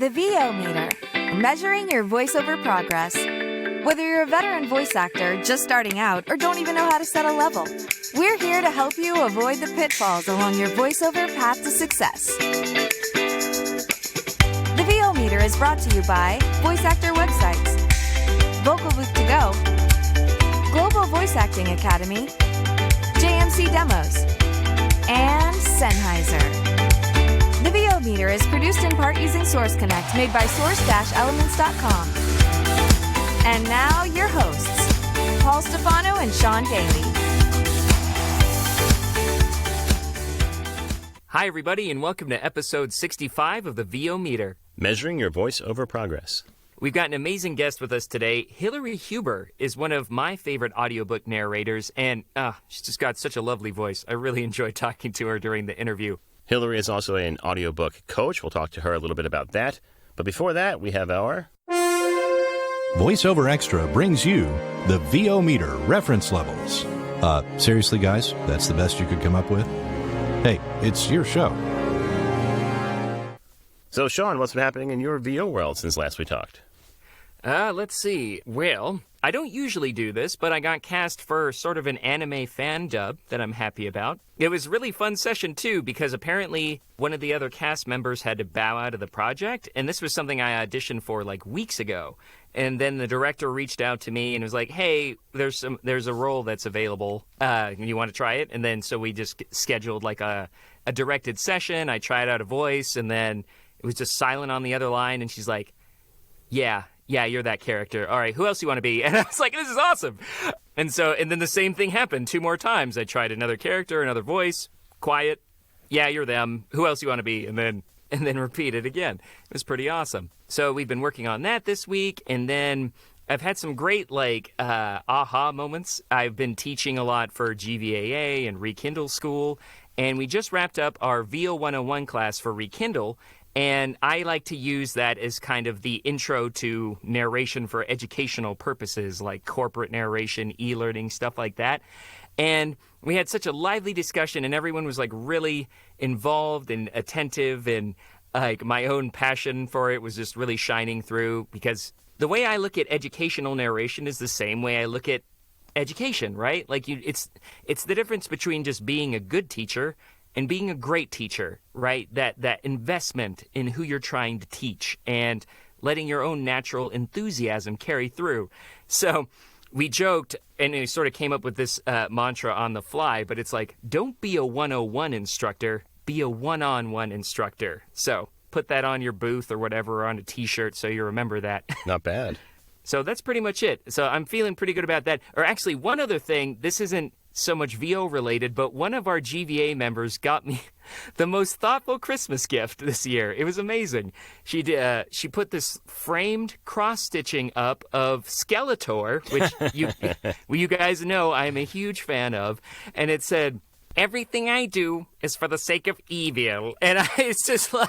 The VO Meter, measuring your voiceover progress. Whether you're a veteran voice actor just starting out or don't even know how to set a level, we're here to help you avoid the pitfalls along your voiceover path to success. The VO Meter is brought to you by Voice Actor Websites, VocalBooth To Go, Global Voice Acting Academy, JMC Demos, and Sennheiser. The VO Meter is produced in part using Source Connect, made by source-elements.com. And now, your hosts, Paul Stefano and Sean Daly. Hi, everybody, and welcome to episode 65 of the VO Meter. Measuring your voice-over progress. We've got an amazing guest with us today. Hillary Huber is one of my favorite audiobook narrators, and she's just got such a lovely voice. I really enjoyed talking to her during the interview. Hillary is also an audiobook coach. We'll talk to her a little bit about that. But before that, we have our... VoiceOver Extra brings you the VO Meter reference levels. Seriously, guys? That's the best you could come up with? Hey, it's your show. So, Sean, what's been happening in your VO world since last we talked? Let's see. Well, I don't usually do this, but I got cast for sort of an anime fan dub that I'm happy about. It was a really fun session, too, because apparently one of the other cast members had to bow out of the project, and this was something I auditioned for like weeks ago. And then the director reached out to me and was like, hey, there's a role that's available. You want to try it? And then so we just scheduled like a directed session. I tried out a voice, and then it was just silent on the other line, and she's like, yeah, you're that character. All right, who else do you want to be? And I was like, this is awesome. And then the same thing happened 2 more times. I tried another character, another voice, quiet. Yeah, you're them. Who else do you want to be? And then repeat it again. It was pretty awesome. So we've been working on that this week, and then I've had some great aha moments. I've been teaching a lot for GVAA and Rekindle School, and we just wrapped up our VO 101 class for Rekindle. And I like to use that as kind of the intro to narration for educational purposes, like corporate narration, e-learning, stuff like that. And we had such a lively discussion, and everyone was like really involved and attentive, and like my own passion for it was just really shining through, because the way I look at educational narration is the same way I look at education, right? Like it's the difference between just being a good teacher and being a great teacher, right? That investment in who you're trying to teach and letting your own natural enthusiasm carry through. So we joked, and we sort of came up with this mantra on the fly, but it's like, don't be a 101 instructor, be a one-on-one instructor. So put that on your booth or whatever, or on a T-shirt, so you remember that. Not bad. So that's pretty much it. So I'm feeling pretty good about that. Or actually, one other thing, this isn't so much VO related, but one of our GVA members got me the most thoughtful Christmas gift this year. It was amazing. She put this framed cross-stitching up of Skeletor, which you guys know I'm a huge fan of, and it said, "Everything I do is for the sake of evil." And it's just like,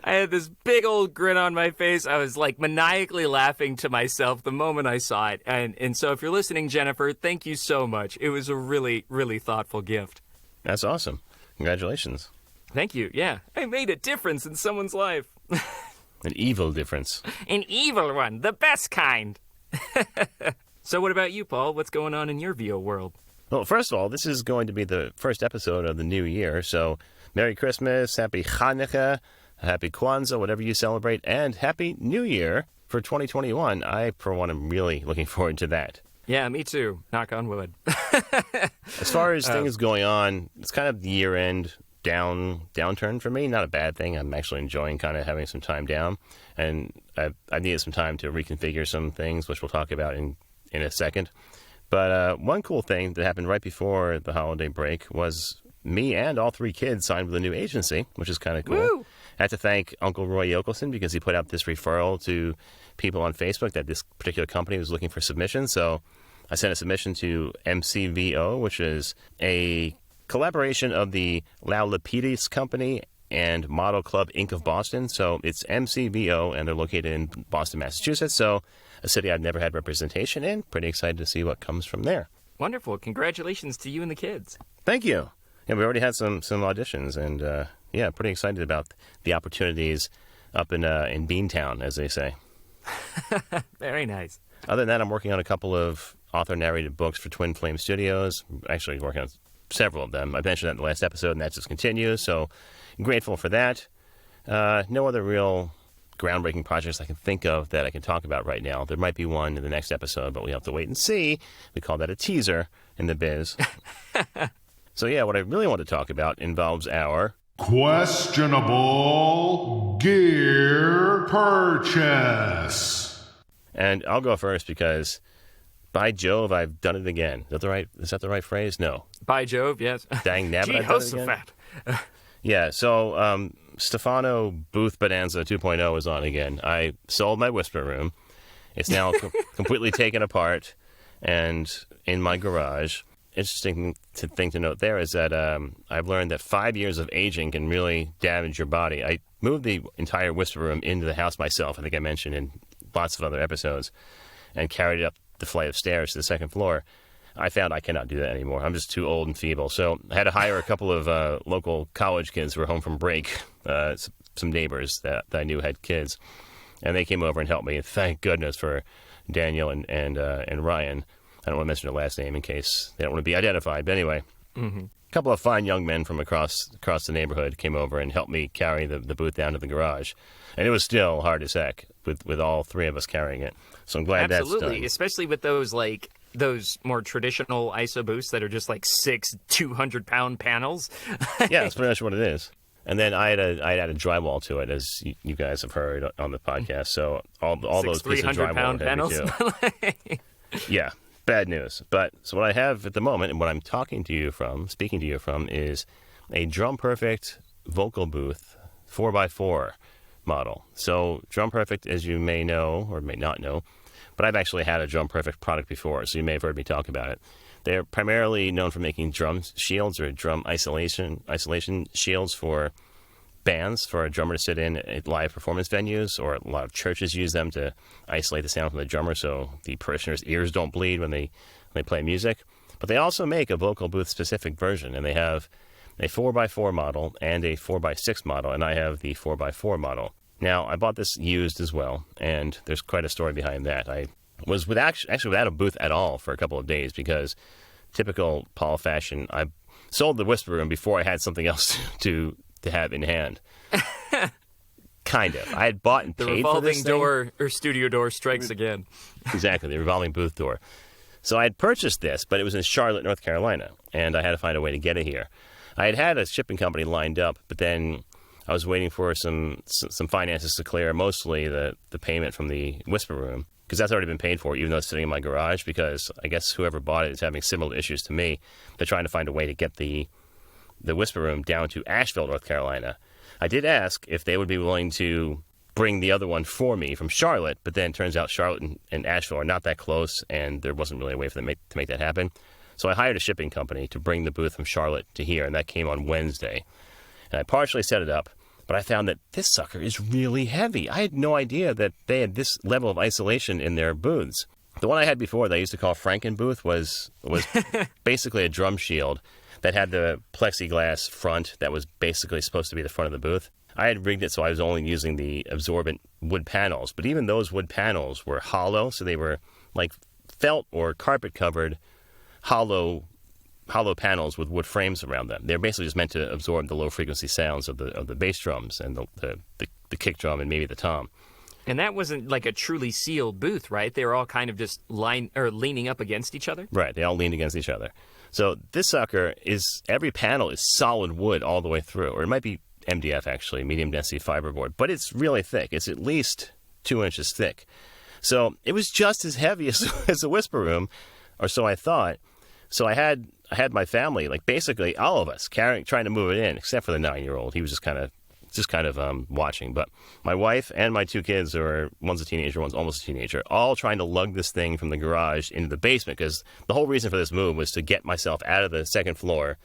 I had this big old grin on my face. I was like maniacally laughing to myself the moment I saw it. And so if you're listening, Jennifer, thank you so much. It was a really, really thoughtful gift. That's awesome. Congratulations. Thank you. Yeah, I made a difference in someone's life. An evil difference. An evil one, the best kind. So what about you, Paul? What's going on in your VO world? Well, first of all, this is going to be the first episode of the new year, so Merry Christmas, Happy Hanukkah, Happy Kwanzaa, whatever you celebrate, and Happy New Year for 2021. I, for one, am really looking forward to that. Yeah, me too. Knock on wood. As far as things going on, it's kind of the year-end downturn for me. Not a bad thing. I'm actually enjoying kind of having some time down, and I needed some time to reconfigure some things, which we'll talk about in a second. But one cool thing that happened right before the holiday break was me and all 3 kids signed with a new agency, which is kind of cool. Woo! I had to thank Uncle Roy Yokelson because he put out this referral to people on Facebook that this particular company was looking for submissions. So I sent a submission to MCVO, which is a collaboration of the Laulapidis Company and Model Club Inc. of Boston. So it's MCVO, and they're located in Boston, Massachusetts. So a city I've never had representation in. Pretty excited to see what comes from there. Wonderful. Congratulations to you and the kids. Thank you. Yeah, we already had some auditions, and pretty excited about the opportunities up in Beantown, as they say. Very nice. Other than that, I'm working on a couple of author-narrated books for Twin Flame Studios. Actually, working on several of them. I mentioned that in the last episode, and that just continues, so I'm grateful for that. No other real groundbreaking projects I can think of that I can talk about right now. There might be one in the next episode, but we have to wait and see. We call that a teaser in the biz. So yeah, what I really want to talk about involves our questionable gear purchase. And I'll go first because, by Jove, I've done it again. Is that the right phrase? No. By Jove, yes. Dang nabbit, I've done it again. Yeah, so Stefano Booth Bonanza 2.0 is on again. I sold my Whisper Room. It's now completely taken apart and in my garage. Interesting thing to note there is that I've learned that 5 years of aging can really damage your body. I moved the entire Whisper Room into the house myself, I think I mentioned in lots of other episodes, and carried it up the flight of stairs to the second floor. I found I cannot do that anymore. I'm just too old and feeble. So I had to hire a couple of local college kids who were home from break, some neighbors that I knew had kids. And they came over and helped me. And thank goodness for Daniel and Ryan. I don't want to mention their last name in case they don't want to be identified. But anyway, a couple of fine young men from across the neighborhood came over and helped me carry the booth down to the garage. And it was still hard as heck with all three of us carrying it. So I'm glad that's done. Absolutely, especially with those more traditional ISO booths that are just like 6 200-pound panels. Yeah, that's pretty much what it is. And then I had added drywall to it, as you guys have heard on the podcast. So all those pieces of drywall were heavy too. Yeah, bad news. But so what I have at the moment, and what I'm speaking to you from, is a Drum Perfect vocal booth 4x4 model. So Drum Perfect, as you may know or may not know, but I've actually had a Drum Perfect product before, so you may have heard me talk about it. They're primarily known for making drum shields or drum isolation shields for bands, for a drummer to sit in at live performance venues, or a lot of churches use them to isolate the sound from the drummer so the parishioners' ears don't bleed when they play music. But they also make a vocal booth-specific version, and they have a 4x4 model and a 4x6 model, and I have the 4x4 model. Now, I bought this used as well, and there's quite a story behind that. I was actually without a booth at all for a couple of days because, typical Paul fashion, I sold the Whisper Room before I had something else to have in hand. Kind of. I had bought and paid for this thing. The revolving door or studio door strikes again. Exactly, the revolving booth door. So I had purchased this, but it was in Charlotte, North Carolina, and I had to find a way to get it here. I had a shipping company lined up, but then I was waiting for some finances to clear, mostly the payment from the Whisper Room, because that's already been paid for, even though it's sitting in my garage, because I guess whoever bought it is having similar issues to me. They're trying to find a way to get the Whisper Room down to Asheville, North Carolina. I did ask if they would be willing to bring the other one for me from Charlotte, but then it turns out Charlotte and Asheville are not that close, and there wasn't really a way for them to make that happen. So I hired a shipping company to bring the booth from Charlotte to here, and that came on Wednesday. And I partially set it up, but I found that this sucker is really heavy. I had no idea that they had this level of isolation in their booths. The one I had before that I used to call Franken booth was basically a drum shield that had the plexiglass front that was basically supposed to be the front of the booth. I had rigged it so I was only using the absorbent wood panels, but even those wood panels were hollow, so they were like felt or carpet-covered hollow panels with wood frames around them. They're basically just meant to absorb the low-frequency sounds of the bass drums and the kick drum and maybe the tom. And that wasn't like a truly sealed booth, right? They were all kind of just leaning up against each other? Right, they all leaned against each other. So this sucker every panel is solid wood all the way through, or it might be MDF actually, medium density fiberboard, but it's really thick. It's at least 2 inches thick. So it was just as heavy as the Whisper Room, or so I thought. So I had my family, like basically all of us, trying to move it in, except for the 9-year-old. He was just kind of watching. But my wife and my 2 kids, one's a teenager, one's almost a teenager, all trying to lug this thing from the garage into the basement, because the whole reason for this move was to get myself out of the second floor,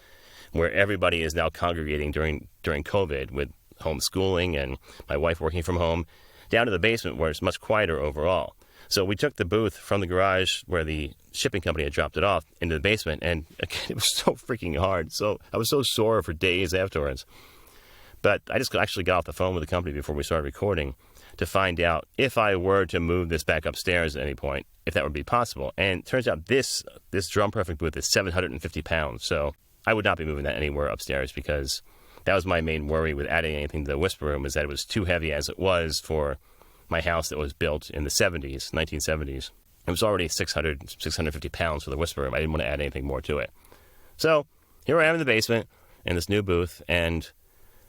where everybody is now congregating during COVID with homeschooling and my wife working from home, down to the basement where it's much quieter overall. So we took the booth from the garage where the shipping company had dropped it off into the basement, and again, it was so freaking hard. So I was so sore for days afterwards. But I just actually got off the phone with the company before we started recording to find out if I were to move this back upstairs at any point, if that would be possible. And it turns out this Drum Perfect booth is 750 pounds, so I would not be moving that anywhere upstairs because that was my main worry with adding anything to the Whisper Room, is that it was too heavy as it was for my house that was built in the 1970s. It was already 650 pounds for the Whisper Room. I didn't want to add anything more to it. So here I am in the basement in this new booth, and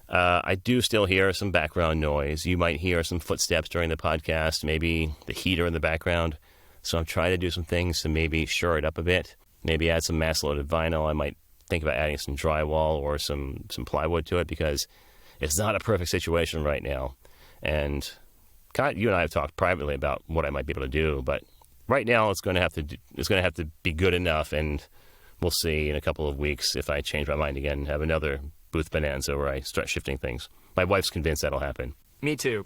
I do still hear some background noise. You might hear some footsteps during the podcast, maybe the heater in the background. So I'm trying to do some things to maybe shore it up a bit, maybe add some mass-loaded vinyl. I might think about adding some drywall or some plywood to it because it's not a perfect situation right now. And you and I have talked privately about what I might be able to do, but right now it's going to have to be good enough, and we'll see in a couple of weeks if I change my mind again and have another booth bonanza where I start shifting things. My wife's convinced that'll happen. Me too.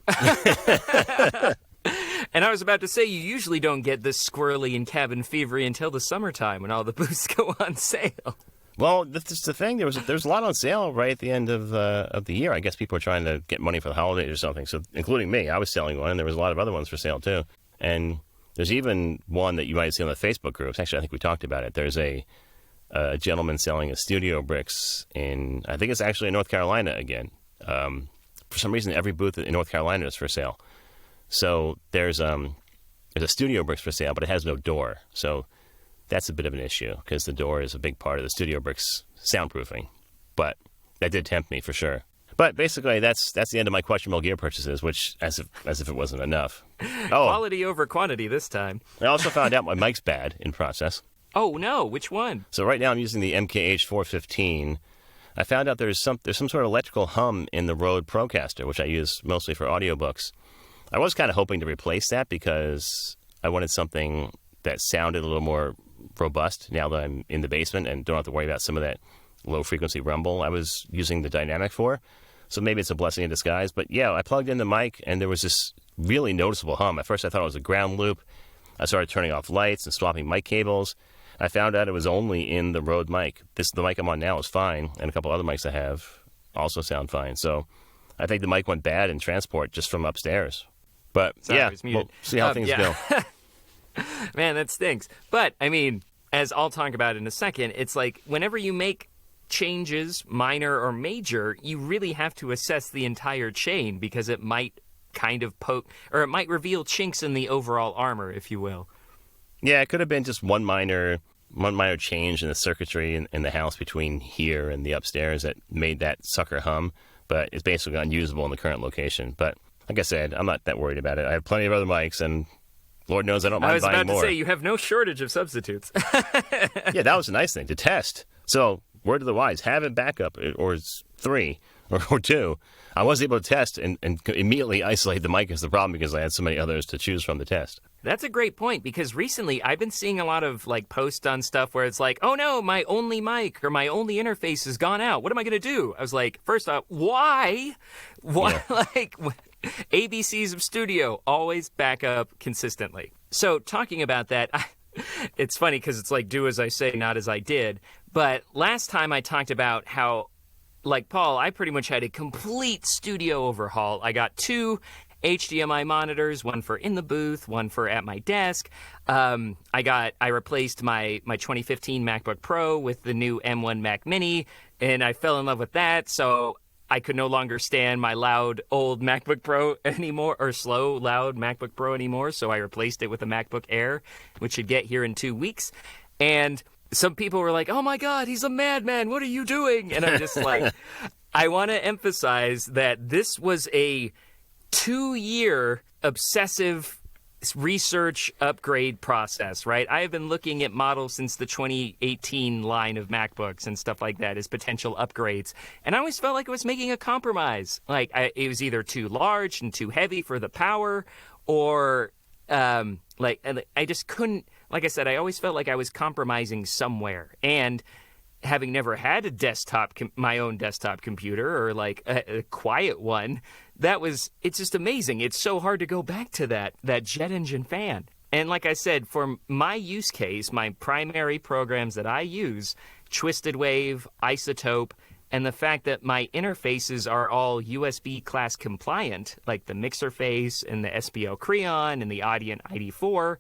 And I was about to say, you usually don't get this squirrely and cabin fevery until the summertime when all the booths go on sale. Well, that's the thing. There's a lot on sale right at the end of the year. I guess people are trying to get money for the holidays or something. So, including me, I was selling one, and there was a lot of other ones for sale too. And there's even one that you might see on the Facebook groups. Actually, I think we talked about it. There's a gentleman selling a studio bricks I think it's actually in North Carolina again. For some reason, every booth in North Carolina is for sale. So there's a studio bricks for sale, but it has no door. So that's a bit of an issue because the door is a big part of the studio bricks soundproofing. But that did tempt me for sure. But basically, that's the end of my questionable gear purchases, which as if it wasn't enough. Oh, Quality over quantity this time. I also found out my mic's bad in process. Oh no, which one? So right now I'm using the MKH 415. I found out there's some sort of electrical hum in the Rode Procaster, which I use mostly for audiobooks. I was kind of hoping to replace that because I wanted something that sounded a little more robust now that I'm in the basement and don't have to worry about some of that low-frequency rumble I was using the Dynamic for. So maybe it's a blessing in disguise. But yeah, I plugged in the mic, and there was this really noticeable hum. At first I thought it was a ground loop. I started turning off lights and swapping mic cables. I found out it was only in the Rode mic. The mic I'm on now is fine, and a couple other mics I have also sound fine. So I think the mic went bad in transport just from upstairs. But Sorry, yeah, it's muted. we'll see how things go. Man, that stinks. But, I mean, as I'll talk about in a second, it's like whenever you make changes, minor or major, you really have to assess the entire chain because it might kind of it might reveal chinks in the overall armor, if you will. Yeah, it could have been just one minor change in the circuitry in the house between here and the upstairs that made that sucker hum, but it's basically unusable in the current location. But like I said, I'm not that worried about it. I have plenty of other mics, and Lord knows I don't mind buying more. I was about to say, you have no shortage of substitutes. Yeah, that was a nice thing, to test. So, word to the wise, have a backup, or 3, or 2. I was able to test and immediately isolate the mic as the problem because I had so many others to choose from to test. That's a great point because recently I've been seeing a lot of posts on stuff where it's like, oh no, my only mic or my only interface has gone out. What am I going to do? I was like, first off, why? Why? Yeah. ABCs of studio, always back up consistently. So talking about that, it's funny because it's like do as I say, not as I did. But last time I talked about how, like Paul, I pretty much had a complete studio overhaul. I got 2 HDMI monitors, one for in the booth, one for at my desk. I replaced my 2015 MacBook Pro with the new M1 Mac Mini, and I fell in love with that. So I could no longer stand my loud old MacBook Pro anymore, or slow, loud MacBook Pro anymore. So I replaced it with a MacBook Air, which should get here in 2 weeks. And some people were like, oh my God, he's a madman. What are you doing? And I'm just like, I want to emphasize that this was a 2-year obsessive research upgrade process, right? I have been looking at models since the 2018 line of MacBooks and stuff like that as potential upgrades. And I always felt like I was making a compromise. It was either too large and too heavy for the power, or I just couldn't, like I said, I always felt like I was compromising somewhere. And having never had my own desktop computer, or a quiet one, it's just amazing. It's so hard to go back to that jet engine fan. And like I said, for my use case, my primary programs that I use, Twisted Wave, Isotope, and the fact that my interfaces are all USB class compliant, like the mixer face and the SBL Creon and the Audient ID4,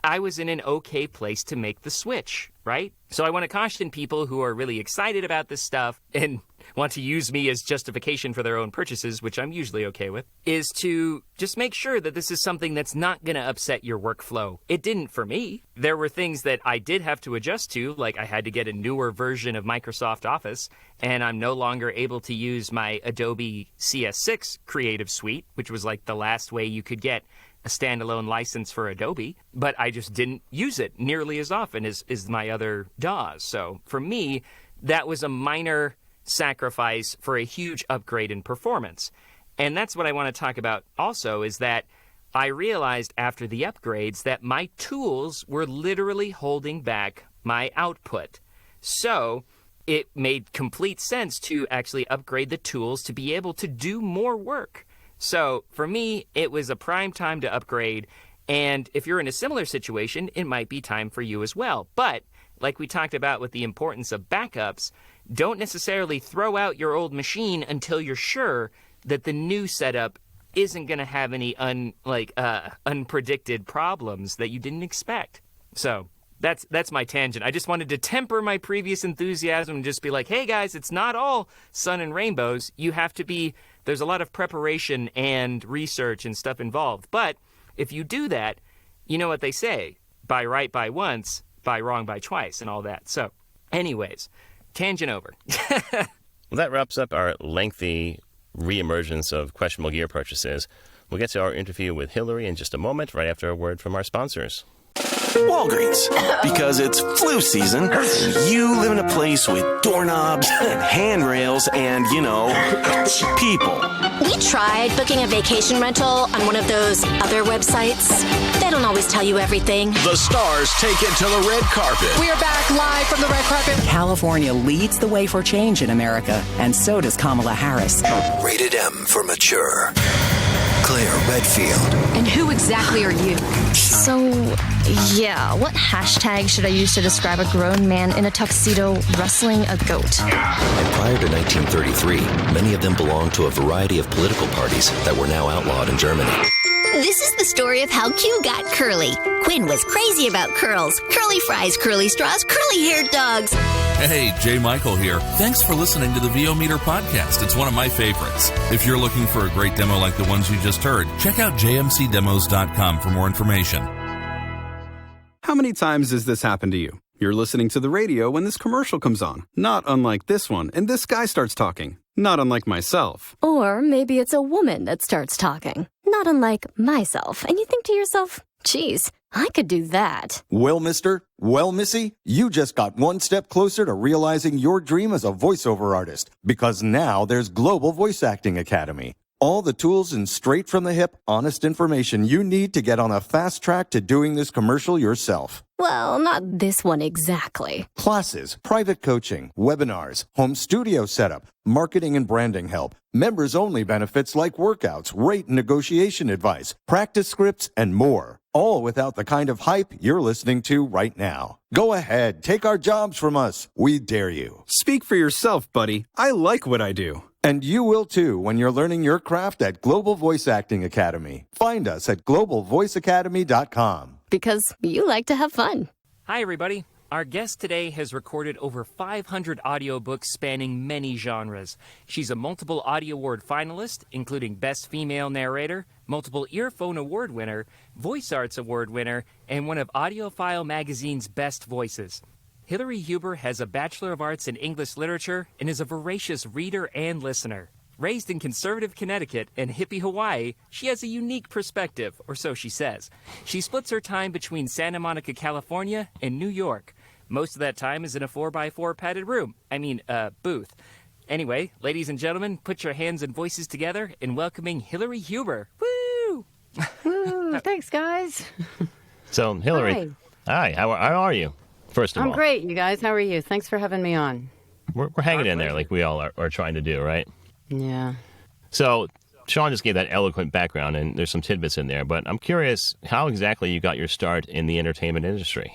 I was in an okay place to make the switch, right? So I want to caution people who are really excited about this stuff and want to use me as justification for their own purchases, which I'm usually okay with, is to just make sure that this is something that's not going to upset your workflow. It didn't for me. There were things that I did have to adjust to, like I had to get a newer version of Microsoft Office, and I'm no longer able to use my Adobe CS6 Creative Suite, which was like the last way you could get a standalone license for Adobe, but I just didn't use it nearly as often as my other DAWs. So for me, that was a minor sacrifice for a huge upgrade in performance. And that's what I want to talk about also, is that I realized after the upgrades that my tools were literally holding back my output. So it made complete sense to actually upgrade the tools to be able to do more work. So for me, it was a prime time to upgrade. And if you're in a similar situation, it might be time for you as well. But like we talked about with the importance of backups, don't necessarily throw out your old machine until you're sure that the new setup isn't going to have any unpredicted problems that you didn't expect. So that's my tangent. I just wanted to temper my previous enthusiasm and just be like, hey guys, it's not all sun and rainbows. There's a lot of preparation and research and stuff involved. But if you do that, you know what they say, buy right by once, buy wrong by twice, and all that. So anyways, tangent over. Well, that wraps up our lengthy reemergence of questionable gear purchases. We'll get to our interview with Hillary in just a moment, right after a word from our sponsors. Walgreens, because it's flu season, and you live in a place with doorknobs and handrails and, people. We tried booking a vacation rental on one of those other websites. They don't always tell you everything. The stars take it to the red carpet. We are back live from the red carpet. California leads the way for change in America, and so does Kamala Harris. Rated M for mature. Claire Redfield. And who exactly are you? So, yeah, what hashtag should I use to describe a grown man in a tuxedo wrestling a goat? And prior to 1933, many of them belonged to a variety of political parties that were now outlawed in Germany. This is the story of how Q got curly. Quinn was crazy about curls. Curly fries, curly straws, curly-haired dogs. Hey, Jay Michael here. Thanks for listening to the VO Meter podcast. It's one of my favorites. If you're looking for a great demo like the ones you just heard, check out jmcdemos.com for more information. How many times has this happened to you? You're listening to the radio when this commercial comes on, not unlike this one, and this guy starts talking, not unlike myself. Or maybe it's a woman that starts talking, not unlike myself, and you think to yourself, geez, I could do that. Well, mister, well, missy, you just got one step closer to realizing your dream as a voiceover artist, because now there's Global Voice Acting Academy. All the tools and straight-from-the-hip, honest information you need to get on a fast track to doing this commercial yourself. Well, not this one exactly. Classes, private coaching, webinars, home studio setup, marketing and branding help, members-only benefits like workouts, rate and negotiation advice, practice scripts, and more. All without the kind of hype you're listening to right now. Go ahead, take our jobs from us. We dare you. Speak for yourself, buddy. I like what I do. And you will too when you're learning your craft at Global Voice Acting Academy. Find us at globalvoiceacademy.com. Because you like to have fun. Hi, everybody. Our guest today has recorded over 500 audiobooks spanning many genres. She's a multiple Audio Award finalist, including Best Female Narrator, multiple Earphone Award winner, Voice Arts Award winner, and one of AudioFile magazine's best voices. Hillary Huber has a Bachelor of Arts in English Literature and is a voracious reader and listener. Raised in conservative Connecticut and hippie Hawaii, she has a unique perspective, or so she says. She splits her time between Santa Monica, California, and New York. Most of that time is in a 4x4 padded room. Booth. Anyway, ladies and gentlemen, put your hands and voices together in welcoming Hillary Huber. Woo! Woo! Thanks, guys. So, Hillary. Hi. How are you? First of all. I'm great, you guys. How are you? Thanks for having me on. We're hanging in there like we all are trying to do, right? Yeah. So, Sean just gave that eloquent background, and there's some tidbits in there, but I'm curious how exactly you got your start in the entertainment industry.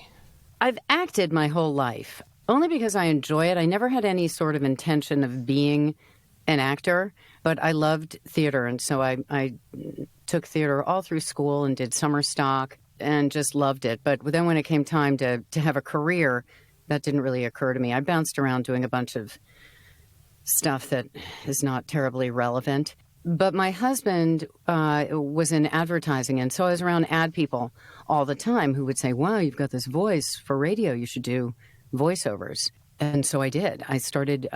I've acted my whole life. Only because I enjoy it. I never had any sort of intention of being an actor, but I loved theater. And so I took theater all through school and did summer stock and just loved it. But then when it came time to have a career, that didn't really occur to me. I bounced around doing a bunch of stuff that is not terribly relevant. But my husband was in advertising, and so I was around ad people all the time who would say, wow, you've got this voice for radio. You should do voiceovers. And so I did. I started,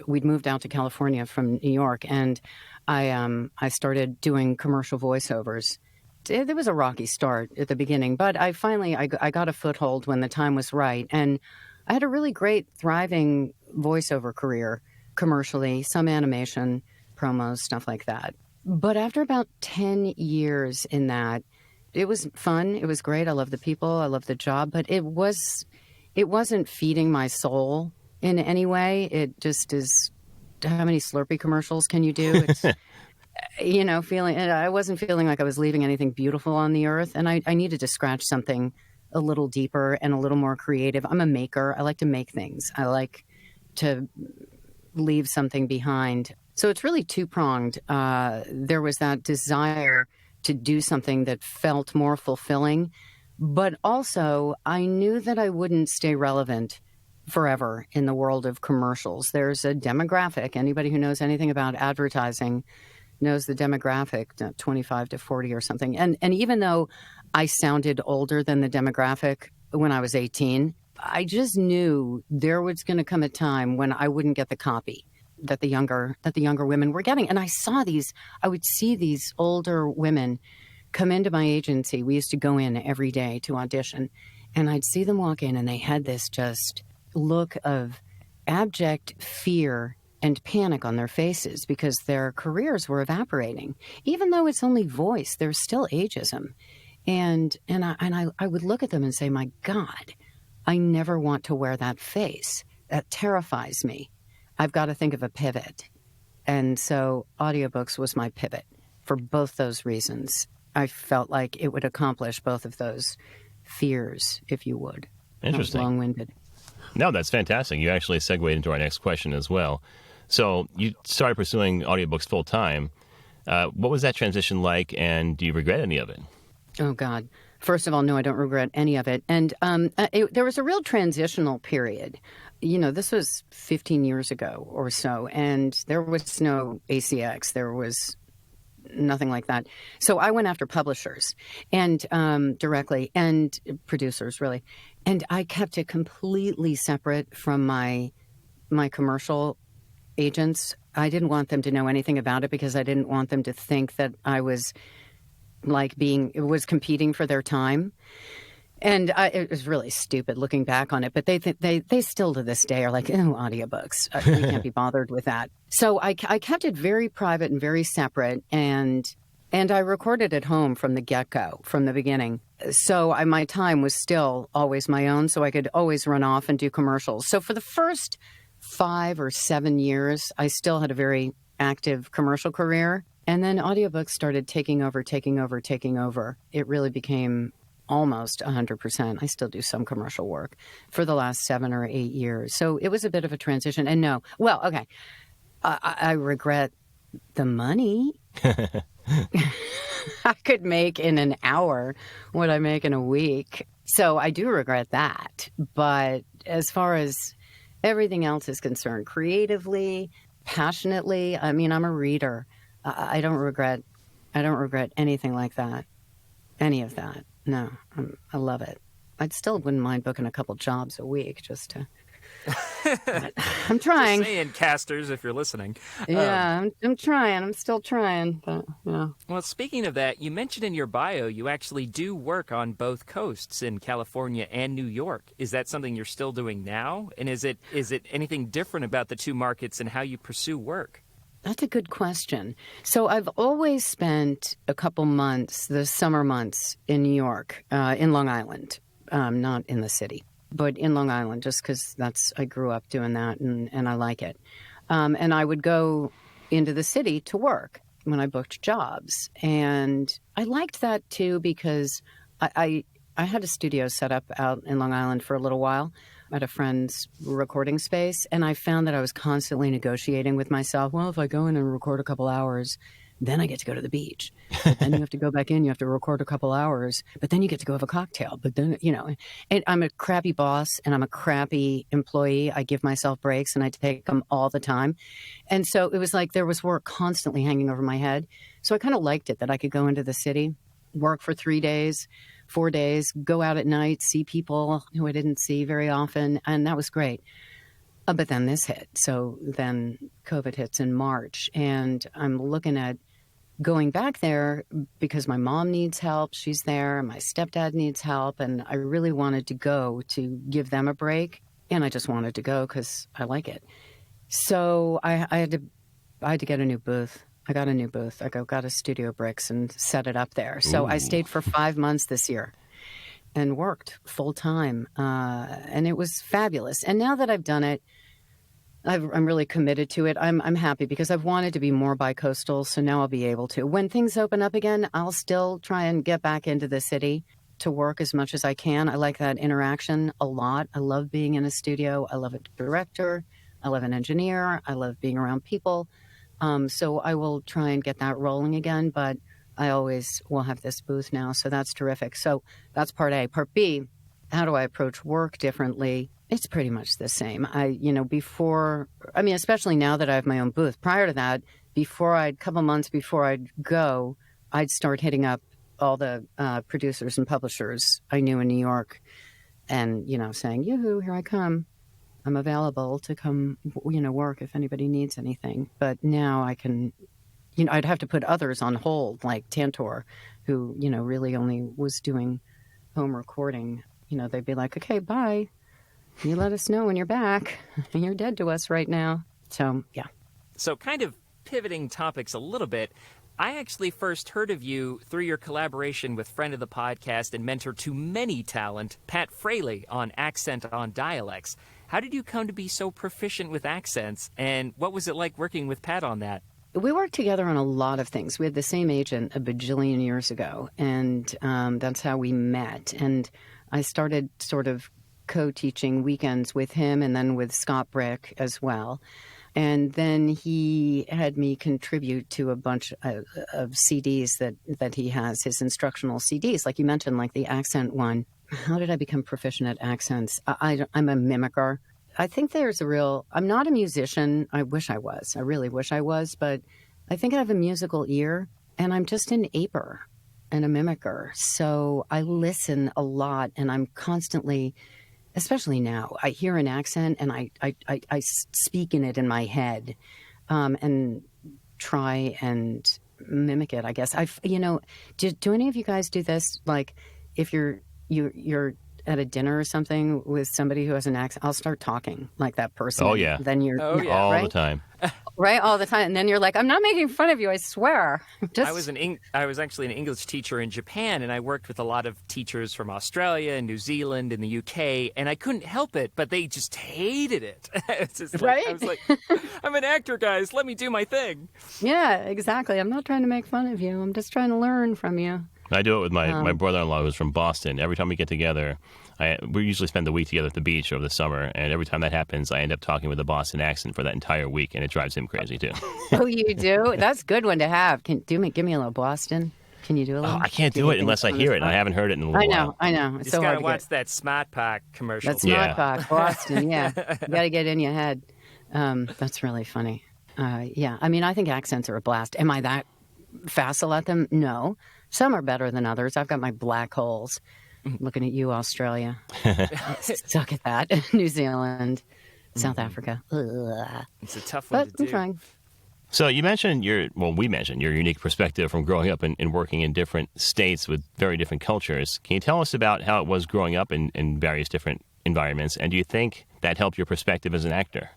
we'd moved out to California from New York, and I started doing commercial voiceovers. There was a rocky start at the beginning, but I got a foothold when the time was right. And I had a really great, thriving voiceover career commercially, some animation, promos, stuff like that. But after about 10 years in that, it was fun. It was great. I loved the people. I loved the job. But it wasn't feeding my soul in any way. It just is, how many Slurpee commercials can you do? It's, I wasn't feeling like I was leaving anything beautiful on the earth. And I needed to scratch something a little deeper and a little more creative. I'm a maker. I like to make things. I like to leave something behind. So it's really two-pronged. There was that desire to do something that felt more fulfilling, but also I knew that I wouldn't stay relevant forever in the world of commercials. There's a demographic. Anybody who knows anything about advertising knows the demographic, 25 to 40 or something. And even though I sounded older than the demographic when I was 18, I just knew there was going to come a time when I wouldn't get the copy that the younger women were getting. And I would see these older women come into my agency. We used to go in every day to audition, and I'd see them walk in, and they had this just look of abject fear and panic on their faces because their careers were evaporating. Even though it's only voice, there's still ageism. And I would look at them and say, my God, I never want to wear that face. That terrifies me. I've got to think of a pivot. And so audiobooks was my pivot for both those reasons. I felt like it would accomplish both of those fears, if you would. Interesting. Long-winded. No, that's fantastic. You actually segued into our next question as well. So you started pursuing audiobooks full time. What was that transition like, and do you regret any of it? Oh, God. First of all, no, I don't regret any of it. And there was a real transitional period. This was 15 years ago or so, and there was no ACX. There was nothing like that. So I went after publishers and directly, and producers, really. And I kept it completely separate from my commercial agents. I didn't want them to know anything about it because I didn't want them to think that I was competing for their time. And it was really stupid looking back on it, but they still to this day are like, oh, audiobooks. We can't be bothered with that. So I kept it very private and very separate, and I recorded at home from the get-go, from the beginning. So my time was still always my own, so I could always run off and do commercials. So for the first 5 or 7 years, I still had a very active commercial career. And then audiobooks started taking over. It really became almost 100%. I still do some commercial work for the last 7 or 8 years. So it was a bit of a transition. And no, well, okay, I regret the money. I could make in an hour what I make in a week. So I do regret that. But as far as everything else is concerned, creatively, passionately, I mean, I'm a reader. I don't regret anything like that. Any of that. No, I love it. I still wouldn't mind booking a couple jobs a week just to... I'm trying. Just saying, casters, if you're listening. Yeah, I'm trying. I'm still trying. But, yeah. Well, speaking of that, you mentioned in your bio you actually do work on both coasts in California and New York. Is that something you're still doing now? And is it anything different about the two markets and how you pursue work? That's a good question. So I've always spent a couple months, the summer months, in New York, in Long Island, not in the city, but in Long Island, just because I grew up doing that and I like it. And I would go into the city to work when I booked jobs. And I liked that too because I had a studio set up out in Long Island for a little while. at a friend's recording space, and I found that I was constantly negotiating with myself. Well, if I go in and record a couple hours, then I get to go to the beach. But then you have to go back in, you have to record a couple hours, but then you get to go have a cocktail. But then, and I'm a crappy boss and I'm a crappy employee. I give myself breaks and I take them all the time. And so it was like there was work constantly hanging over my head. So I kind of liked it that I could go into the city, work for 3 days, 4 days, go out at night, see people who I didn't see very often. And that was great. But then this hit. So then COVID hits in March, and I'm looking at going back there because my mom needs help. She's there. My stepdad needs help. And I really wanted to go to give them a break. And I just wanted to go because I like it. So I had to get a new booth. I got a new booth. I got a Studio Bricks and set it up there. So I stayed for 5 months this year and worked full time. And it was fabulous. And now that I've done it, I'm really committed to it. I'm happy because I've wanted to be more bi-coastal, so now I'll be able to. When things open up again, I'll still try and get back into the city to work as much as I can. I like that interaction a lot. I love being in a studio. I love a director. I love an engineer. I love being around people. So I will try and get that rolling again, but I always will have this booth now, so that's terrific. So that's part A. Part B, how do I approach work differently? It's pretty much the same. Especially now that I have my own booth. Prior to that, couple months before I'd go, I'd start hitting up all the producers and publishers I knew in New York and, saying, yoo-hoo, here I come. I'm available to come, work if anybody needs anything. But now I can, I'd have to put others on hold, like Tantor, who, really only was doing home recording. They'd be like, okay, bye. You let us know when you're back. You're dead to us right now. So, yeah. So kind of pivoting topics a little bit, I actually first heard of you through your collaboration with friend of the podcast and mentor to many talent, Pat Fraley, on Accent on Dialects. How did you come to be so proficient with accents, and what was it like working with Pat on that? We worked together on a lot of things. We had the same agent a bajillion years ago, and that's how we met. And I started sort of co-teaching weekends with him and then with Scott Brick as well. And then he had me contribute to a bunch of CDs that he has, his instructional CDs, like you mentioned, like the accent one. How did I become proficient at accents? I'm a mimicker. I think I'm not a musician. I wish I was. I really wish I was. But I think I have a musical ear, and I'm just an aper and a mimicker. So I listen a lot, and I'm constantly... Especially now, I hear an accent and I speak in it in my head, and try and mimic it. I guess do any of you guys do this? Like, if you're at a dinner or something with somebody who has an accent, I'll start talking like that person. Oh yeah. Then you're all right? the time. Right, all the time. And then you're like, I'm not making fun of you, I swear. I was actually an English teacher in Japan, and I worked with a lot of teachers from Australia and New Zealand and the UK, and I couldn't help it, but they just hated it. It's just right? I was like, I'm an actor, guys. Let me do my thing. Yeah, exactly. I'm not trying to make fun of you. I'm just trying to learn from you. I do it with my brother-in-law who's from Boston. Every time we get together, we usually spend the week together at the beach over the summer, and every time that happens, I end up talking with a Boston accent for that entire week, and it drives him crazy too. Oh, you do? That's a good one to have. Give me a little Boston. Can you do a little? I can't do it unless I hear it, and I haven't heard it in a little while. I know. It's Just so hard gotta to watch get. that Smart Pack commercial. That Smart Pack, Boston, yeah. You got to get in your head. That's really funny. Yeah, I think accents are a blast. Am I that facile at them? No. Some are better than others. I've got my black holes. Looking at you, Australia. Suck at that. New Zealand, South Africa. Ugh. It's a tough one to do. I'm trying. So you mentioned we mentioned your unique perspective from growing up and working in different states with very different cultures. Can you tell us about how it was growing up in various different environments? And do you think that helped your perspective as an actor?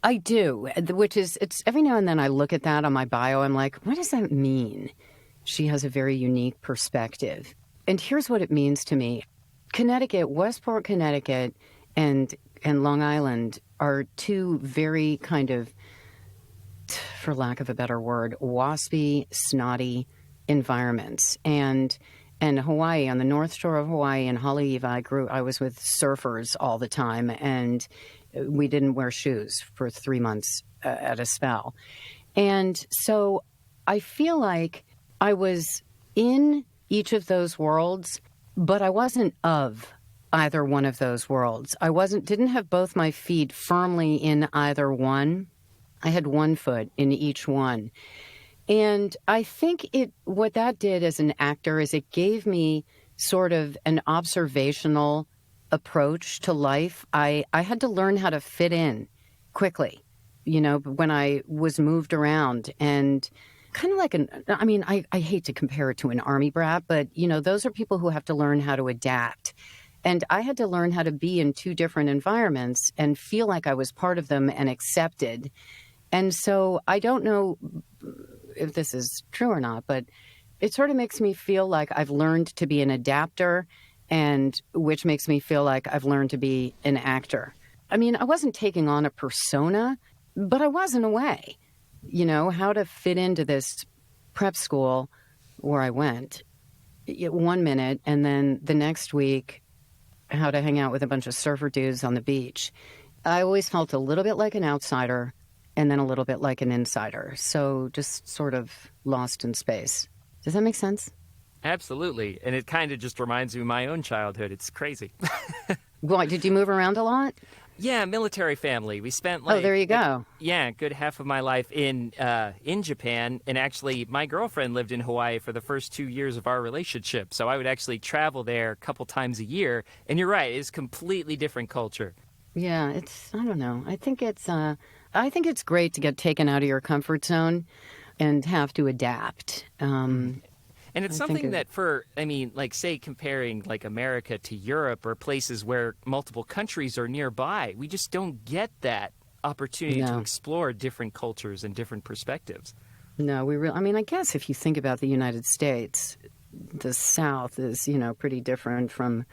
I do, it's every now and then I look at that on my bio. I'm like, what does that mean? She has a very unique perspective. And here's what it means to me. Westport, Connecticut, and Long Island are two very kind of, for lack of a better word, waspy, snotty environments. And And Hawaii, on the North Shore of Hawaii in Haleiwa, I was with surfers all the time, and we didn't wear shoes for 3 months at a spell. And so I feel like I was in each of those worlds, but I wasn't of either one of those worlds. Didn't have both my feet firmly in either one. I had one foot in each one. And I think what that did as an actor is it gave me sort of an observational approach to life. I had to learn how to fit in quickly, when I was moved around, and kind of like I hate to compare it to an army brat, but, those are people who have to learn how to adapt. And I had to learn how to be in two different environments and feel like I was part of them and accepted. And so I don't know if this is true or not, but it sort of makes me feel like I've learned to be an adapter, and which makes me feel like I've learned to be an actor. I mean, I wasn't taking on a persona, but I was in a way, how to fit into this prep school where I went 1 minute, and then the next week, how to hang out with a bunch of surfer dudes on the beach. I always felt a little bit like an outsider, and then a little bit like an insider. So just sort of lost in space. Does that make sense? Absolutely. And it kind of just reminds me of my own childhood. It's crazy. Why, did you move around a lot? Yeah, military family. We spent Oh, there you go. A good half of my life in Japan. And actually, my girlfriend lived in Hawaii for the first 2 years of our relationship. So I would actually travel there a couple times a year. And you're right, it's completely different culture. Yeah, I don't know. I think it's great to get taken out of your comfort zone and have to adapt. And it's something that say comparing like America to Europe or places where multiple countries are nearby, we just don't get that opportunity to explore different cultures and different perspectives. No, I guess if you think about the United States, the South is, pretty different from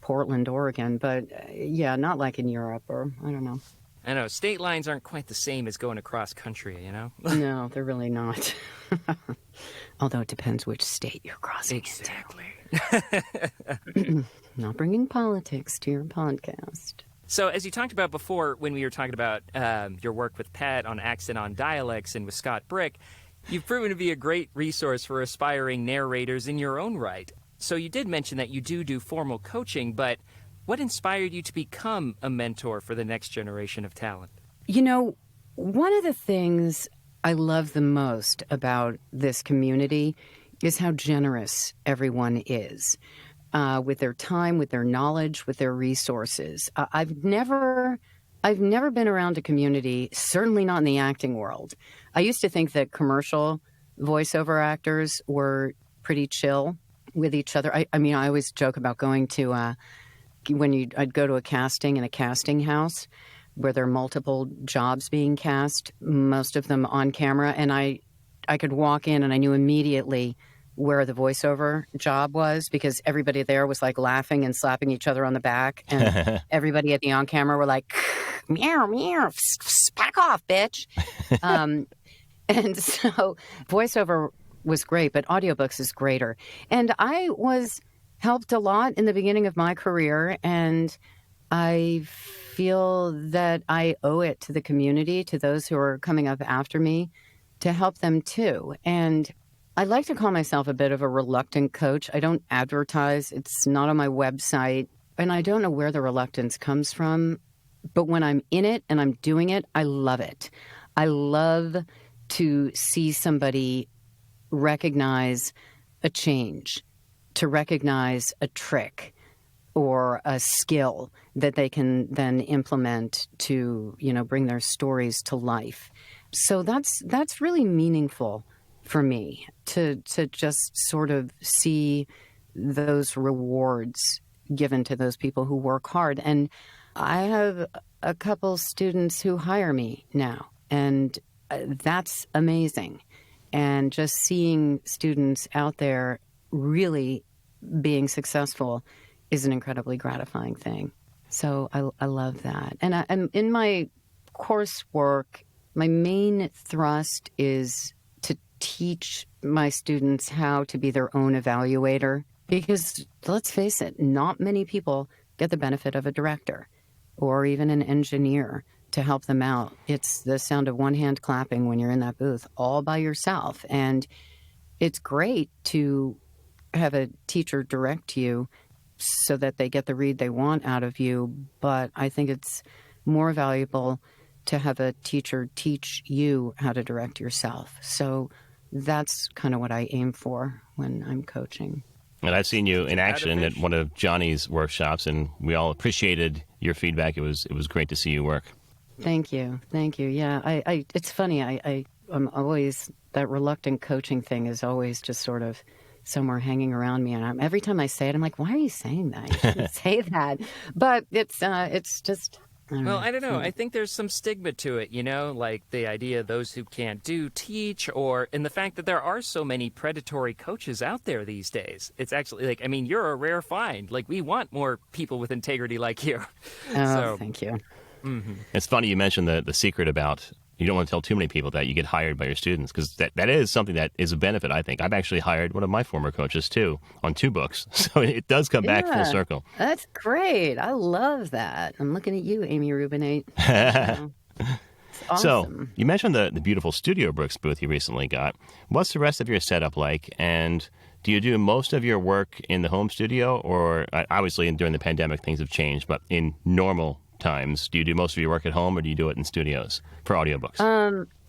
Portland, Oregon, but not like in Europe, or I don't know. I know, state lines aren't quite the same as going across country, No, they're really not. Although it depends which state you're crossing. Exactly. Not bringing politics to your podcast. So, as you talked about before, when we were talking about your work with Pat on Accent on Dialects and with Scott Brick, you've proven to be a great resource for aspiring narrators in your own right. So you did mention that you do formal coaching, but what inspired you to become a mentor for the next generation of talent? One of the things I love the most about this community is how generous everyone is with their time, with their knowledge, with their resources. I've never been around a community, certainly not in the acting world. I used to think that commercial voiceover actors were pretty chill with each other. I always joke about going to I'd go to a casting in a casting house where there are multiple jobs being cast, most of them on camera, and I could walk in and I knew immediately where the voiceover job was because everybody there was like laughing and slapping each other on the back, and everybody at the on camera were like, meow, meow, back off, bitch. And so voiceover was great, but audiobooks is greater. And I was helped a lot in the beginning of my career, and I feel that I owe it to the community, to those who are coming up after me, to help them too. And I like to call myself a bit of a reluctant coach. I don't advertise. It's not on my website, and I don't know where the reluctance comes from. But when I'm in it and I'm doing it, I love it. I love to see somebody recognize a change, to recognize a trick or a skill that they can then implement to, bring their stories to life. So that's really meaningful for me to just sort of see those rewards given to those people who work hard. And I have a couple students who hire me now, and that's amazing. And just seeing students out there really being successful is an incredibly gratifying thing. So I love that. And in my coursework, my main thrust is to teach my students how to be their own evaluator. Because let's face it, not many people get the benefit of a director or even an engineer to help them out. It's the sound of one hand clapping when you're in that booth all by yourself. And it's great to have a teacher direct you so that they get the read they want out of you. But I think it's more valuable to have a teacher teach you how to direct yourself. So that's kind of what I aim for when I'm coaching. And I've seen you in action at one of Johnny's workshops, and we all appreciated your feedback. It was great to see you work. Thank you. Yeah, I it's funny. I'm always, that reluctant coaching thing is always just sort of somewhere hanging around me. And every time I say it, I'm like, why are you saying that? You shouldn't say that. But it's just... I don't know. I think there's some stigma to it, like the idea those who can't do teach, or in the fact that there are so many predatory coaches out there these days. It's actually you're a rare find. We want more people with integrity like you. Oh, thank you. Mm-hmm. It's funny you mentioned the secret about you don't want to tell too many people that you get hired by your students, because that is something that is a benefit, I think. I've actually hired one of my former coaches, too, on 2 books. So it does come back full circle. That's great. I love that. I'm looking at you, Amy Rubinate. It's awesome. So you mentioned the beautiful Studio Brooks booth you recently got. What's the rest of your setup like? And do you do most of your work in the home studio? Or obviously during the pandemic, things have changed. But in normal times, do you do most of your work at home, or do you do it in studios for audiobooks?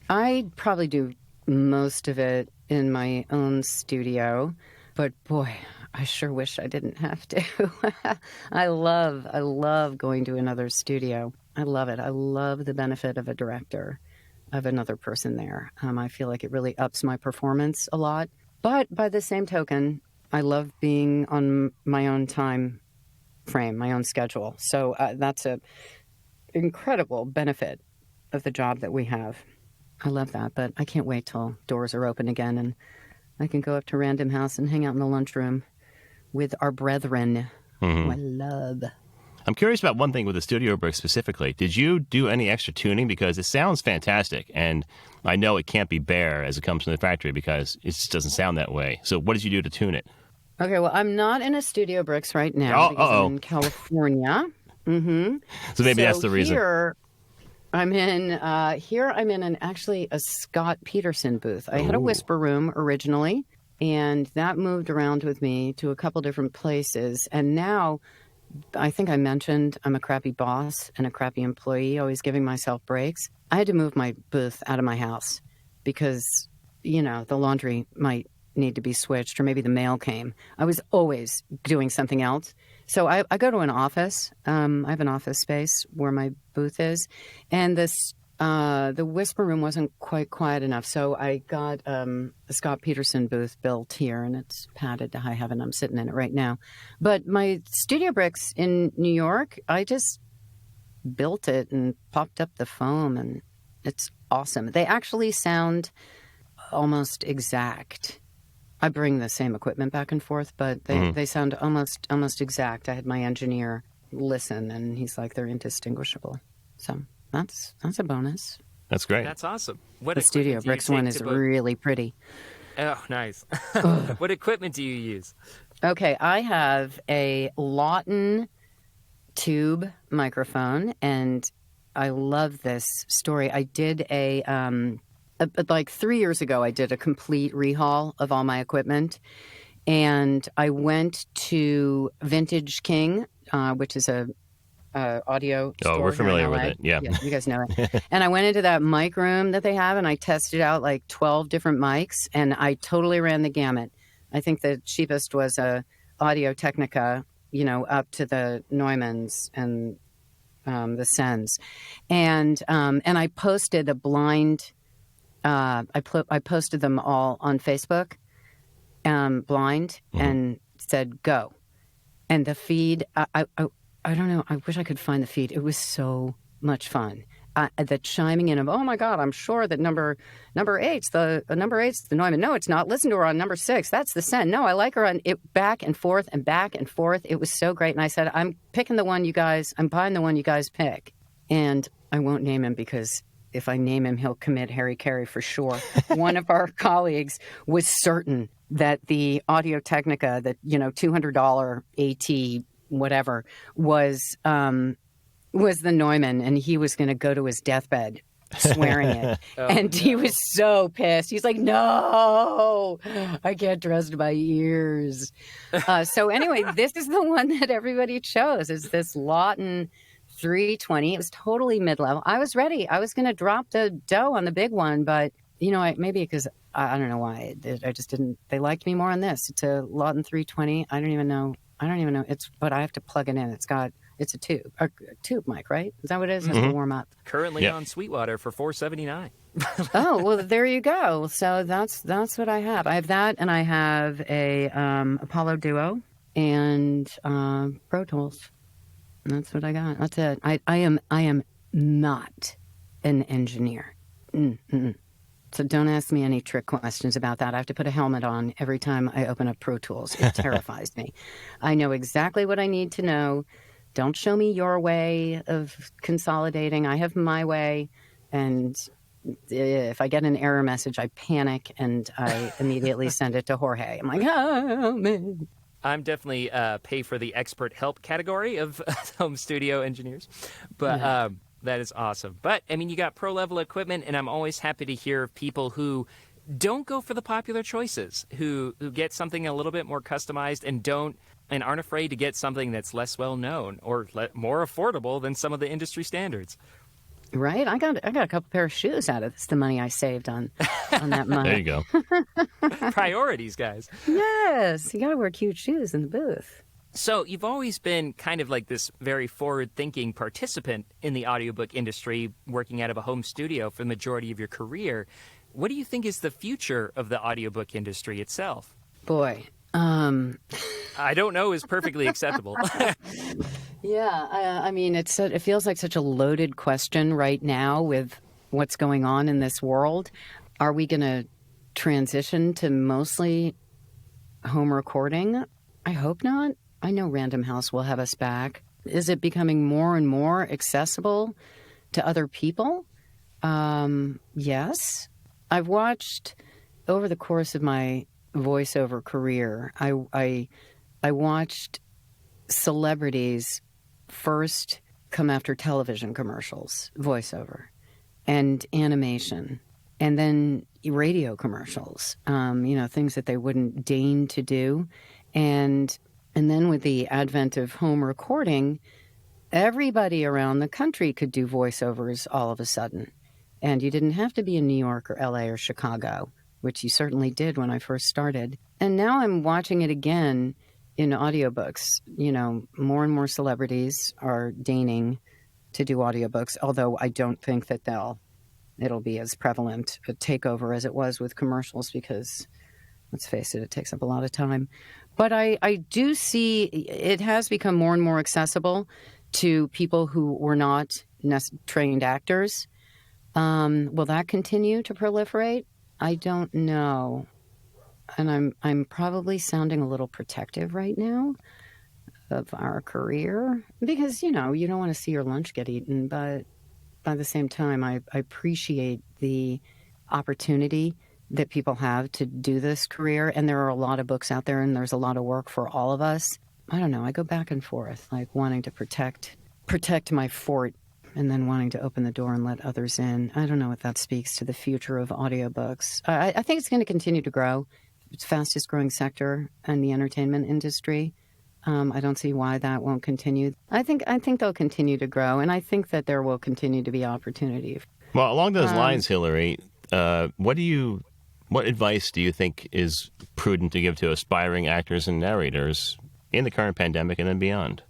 I probably do most of it in my own studio, but boy, I sure wish I didn't have to. I love going to another studio. I love it. I love the benefit of a director, of another person there. I feel like it really ups my performance a lot. But by the same token, I love being on my own time frame, my own schedule. So that's a incredible benefit of the job that we have. I love that, but I can't wait till doors are open again and I can go up to Random House and hang out in the lunchroom with our brethren, who I love. I'm curious about one thing with the Studio Brooks specifically. Did you do any extra tuning? Because it sounds fantastic, and I know it can't be bare as it comes from the factory because it just doesn't sound that way. So what did you do to tune it? Okay, well, I'm not in a Studio Brooks right now because I'm in California. Mm-hmm. So maybe that's the reason. Here I'm in actually a Scott Peterson booth. I had a Whisper Room originally, and that moved around with me to a couple different places. And now, I think I mentioned I'm a crappy boss and a crappy employee, always giving myself breaks. I had to move my booth out of my house because, the laundry might need to be switched, or maybe the mail came. I was always doing something else. So I go to an office. I have an office space where my booth is, and the Whisper Room wasn't quite quiet enough. So I got a Scott Peterson booth built here, and it's padded to high heaven. I'm sitting in it right now. But my Studio Bricks in New York, I just built it and popped up the foam, and it's awesome. They actually sound almost exact. I bring the same equipment back and forth, but they sound almost exact. I had my engineer listen, and he's like, they're indistinguishable. So that's a bonus. That's great. That's awesome. The Studio Bricks one is really pretty. Oh, nice. What equipment do you use? Okay, I have a Lawton tube microphone, and I love this story. I did like 3 years ago, I did a complete rehaul of all my equipment, and I went to Vintage King, which is a audio store. Oh, we're familiar with it. Yeah, you guys know it. And I went into that mic room that they have, and I tested out like 12 different mics, and I totally ran the gamut. I think the cheapest was a Audio Technica, up to the Neumanns and the Sens, and I posted a blind. I posted them all on Facebook, blind, and said go. And the feed, I don't know. I wish I could find the feed. It was so much fun. The chiming in of, oh my God, I'm sure that number eight's the Neumann. No, it's not. Listen to her on number 6. That's the Sen. No, I like her on it. Back and forth and back and forth. It was so great. And I said, I'm buying the one you guys pick. And I won't name him because if I name him, he'll commit Harry Carey for sure. One of our colleagues was certain that the Audio Technica, that, $200 AT whatever, was the Neumann, and he was going to go to his deathbed swearing it. And he was so pissed. He's like, no, I can't trust my ears. So anyway, this is the one that everybody chose, is this Lawton 320. It was totally mid-level. I was ready. I was going to drop the dough on the big one, but maybe because I don't know why. I just didn't. They liked me more on this. It's a Lawton 320. I don't even know. But I have to plug it in. It's a tube mic, right? Is that what it is? It has to warm up. Currently on Sweetwater for $479. Oh, well, there you go. So that's what I have. I have that, and I have a Apollo Duo and Pro Tools. That's what I got. That's it. I am not an engineer. So don't ask me any trick questions about that. I have to put a helmet on every time I open up Pro Tools. It terrifies me. I know exactly what I need to know. Don't show me your way of consolidating. I have my way. And if I get an error message, I panic and I immediately send it to Jorge. I'm like, oh, man. I'm definitely pay for the expert help category of home studio engineers. But that is awesome. But, you got pro-level equipment, and I'm always happy to hear of people who don't go for the popular choices, who get something a little bit more customized and aren't afraid to get something that's less well-known or more affordable than some of the industry standards. Right? I got a couple pair of shoes out of this, the money I saved on that money. There you go. Priorities, guys. Yes. You got to wear cute shoes in the booth. So you've always been kind of like this very forward-thinking participant in the audiobook industry, working out of a home studio for the majority of your career. What do you think is the future of the audiobook industry itself? Boy, I don't know is perfectly acceptable. Yeah, it feels like such a loaded question right now with what's going on in this world. Are we going to transition to mostly home recording? I hope not. I know Random House will have us back. Is it becoming more and more accessible to other people? Yes. I've watched over the course of my voiceover career, I watched celebrities first come after television commercials, voiceover, and animation, and then radio commercials, things that they wouldn't deign to do. And then with the advent of home recording, everybody around the country could do voiceovers all of a sudden. And you didn't have to be in New York or LA or Chicago, which you certainly did when I first started. And now I'm watching it again in audiobooks. More and more celebrities are deigning to do audiobooks, although I don't think that it'll be as prevalent a takeover as it was with commercials because, let's face it takes up a lot of time. But I do see it has become more and more accessible to people who were not trained actors. Will that continue to proliferate? I don't know. And I'm probably sounding a little protective right now of our career because, you don't want to see your lunch get eaten. But by the same time, I appreciate the opportunity that people have to do this career. And there are a lot of books out there and there's a lot of work for all of us. I don't know. I go back and forth, like wanting to protect my fort and then wanting to open the door and let others in. I don't know if that speaks to the future of audiobooks. I think it's going to continue to grow. It's the fastest growing sector in the entertainment industry. I don't see why that won't continue. I think they'll continue to grow, and I think that there will continue to be opportunity. Well, along those lines, Hillary, what advice do you think is prudent to give to aspiring actors and narrators in the current pandemic and then beyond?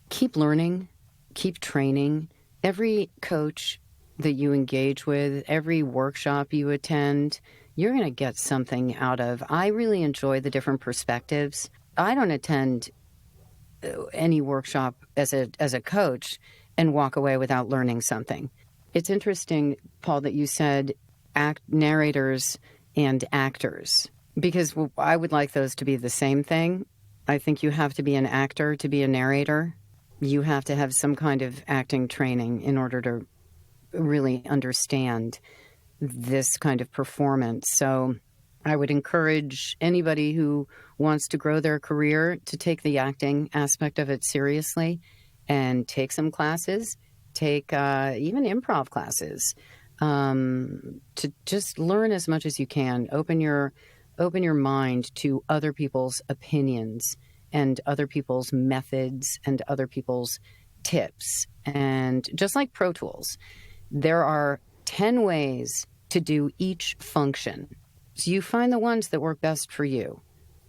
Keep learning, keep training. Every coach that you engage with, every workshop you attend, you're going to get something out of. I really enjoy the different perspectives. I don't attend any workshop as a coach and walk away without learning something. It's interesting, Paul, that you said narrators and actors, because I would like those to be the same thing. I think you have to be an actor to be a narrator. You have to have some kind of acting training in order to really understand this kind of performance. So I would encourage anybody who wants to grow their career to take the acting aspect of it seriously and take some classes, take even improv classes, to just learn as much as you can. Open your mind to other people's opinions and other people's methods and other people's tips. And just like Pro Tools, there are 10 ways to do each function. So you find the ones that work best for you.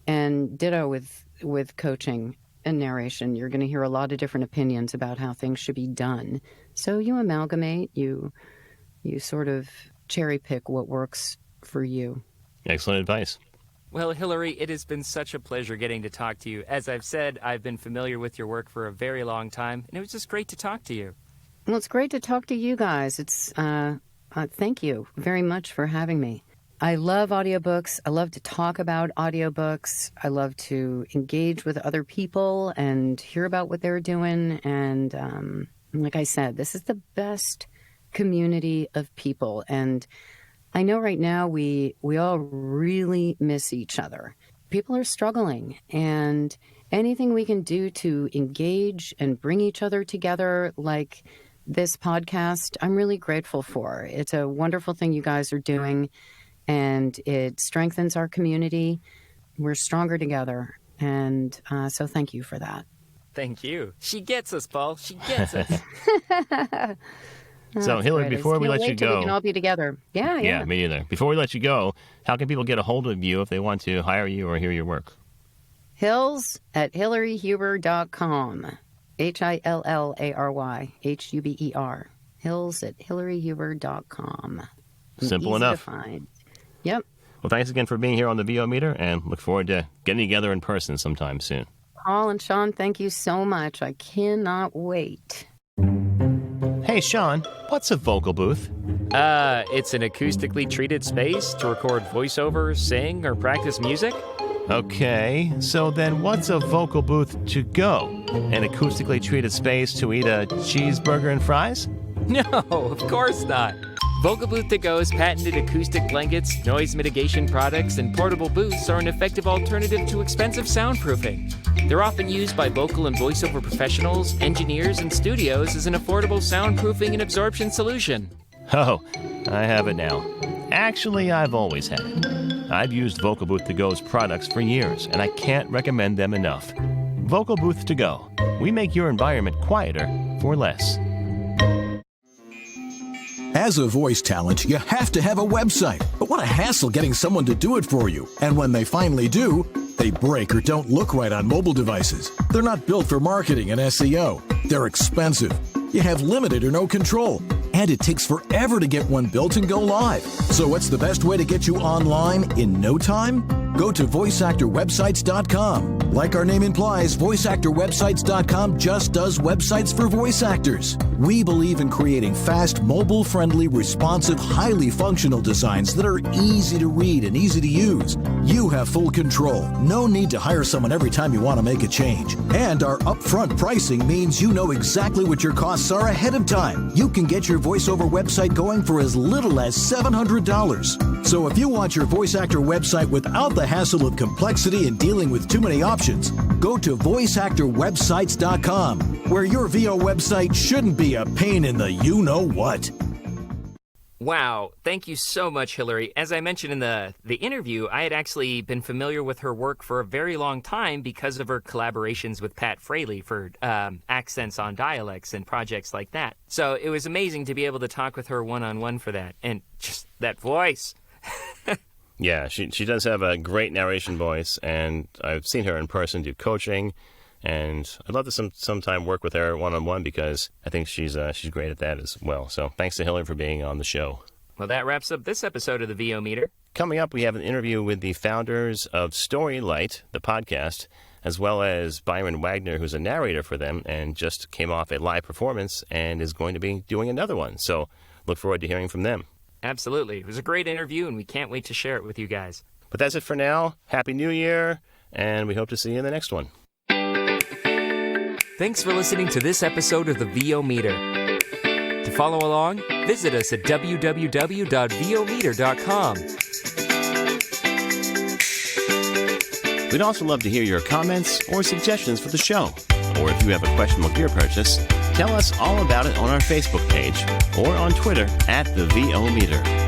And ditto with coaching and narration. You're going to hear a lot of different opinions about how things should be done. So you amalgamate, you sort of cherry pick what works for you. Excellent advice. Well, Hillary, it has been such a pleasure getting to talk to you. As I've said, I've been familiar with your work for a very long time, and it was just great to talk to you. Well, it's great to talk to you guys. It's thank you very much for having me. I love audiobooks. I love to talk about audiobooks. I love to engage with other people and hear about what they're doing. And like I said, this is the best community of people. And I know right now we all really miss each other. People are struggling, and anything we can do to engage and bring each other together, like this podcast, I'm really grateful for. It's a wonderful thing you guys are doing, and it strengthens our community. We're stronger together, and so thank you for that. Thank you. She gets us, Paul. She gets us. So, Hillary, before we let you go... we can all be together. Yeah. Yeah, me either. Before we let you go, how can people get a hold of you if they want to hire you or hear your work? Hills@hillaryhuber.com. HILLARYHUBER. Hills@hillaryhuber.com. Simple easy enough. to find. Yep. Well, thanks again for being here on the VO Meter, and look forward to getting together in person sometime soon. Paul and Sean, thank you so much. I cannot wait. Hey, Sean, what's a vocal booth? It's an acoustically treated space to record voiceovers, sing, or practice music. Okay, so then what's a vocal booth to go? An acoustically treated space to eat a cheeseburger and fries? No, of course not. Vocal Booth To Go's patented acoustic blankets, noise mitigation products, and portable booths are an effective alternative to expensive soundproofing. They're often used by vocal and voiceover professionals, engineers, and studios as an affordable soundproofing and absorption solution. Oh, I have it now. Actually, I've always had it. I've used Vocal Booth To Go's products for years, and I can't recommend them enough. Vocal Booth To Go. We make your environment quieter for less. As a voice talent, you have to have a website. But what a hassle getting someone to do it for you. And when they finally do, they break or don't look right on mobile devices. They're not built for marketing and SEO. They're expensive. You have limited or no control. And it takes forever to get one built and go live. So what's the best way to get you online in no time? Go to voiceactorwebsites.com. Like our name implies, voiceactorwebsites.com just does websites for voice actors. We believe in creating fast, mobile-friendly, responsive, highly functional designs that are easy to read and easy to use. You have full control. No need to hire someone every time you want to make a change. And our upfront pricing means you know exactly what your costs are ahead of time. You can get your voiceover website going for as little as $700. So if you want your voice actor website without the hassle of complexity and dealing with too many options, go to voiceactorwebsites.com, where your VO website shouldn't be a pain in the you-know-what. Wow, thank you so much, Hillary. As I mentioned in the interview, I had actually been familiar with her work for a very long time because of her collaborations with Pat Fraley for accents on dialects and projects like that. So it was amazing to be able to talk with her one-on-one for that. And just that voice. Yeah, she does have a great narration voice, and I've seen her in person do coaching, and I'd love to sometime work with her one-on-one because I think she's great at that as well. So thanks to Hillary for being on the show. Well, that wraps up this episode of the VO Meter. Coming up, we have an interview with the founders of Storylight, the podcast, as well as Byron Wagner, who's a narrator for them and just came off a live performance and is going to be doing another one. So look forward to hearing from them. Absolutely. It was a great interview, and we can't wait to share it with you guys. But that's it for now. Happy New Year, and we hope to see you in the next one. Thanks for listening to this episode of the VO Meter. To follow along, visit us at www.vometer.com. We'd also love to hear your comments or suggestions for the show. Or if you have a questionable gear purchase, tell us all about it on our Facebook page or on Twitter @the VO Meter.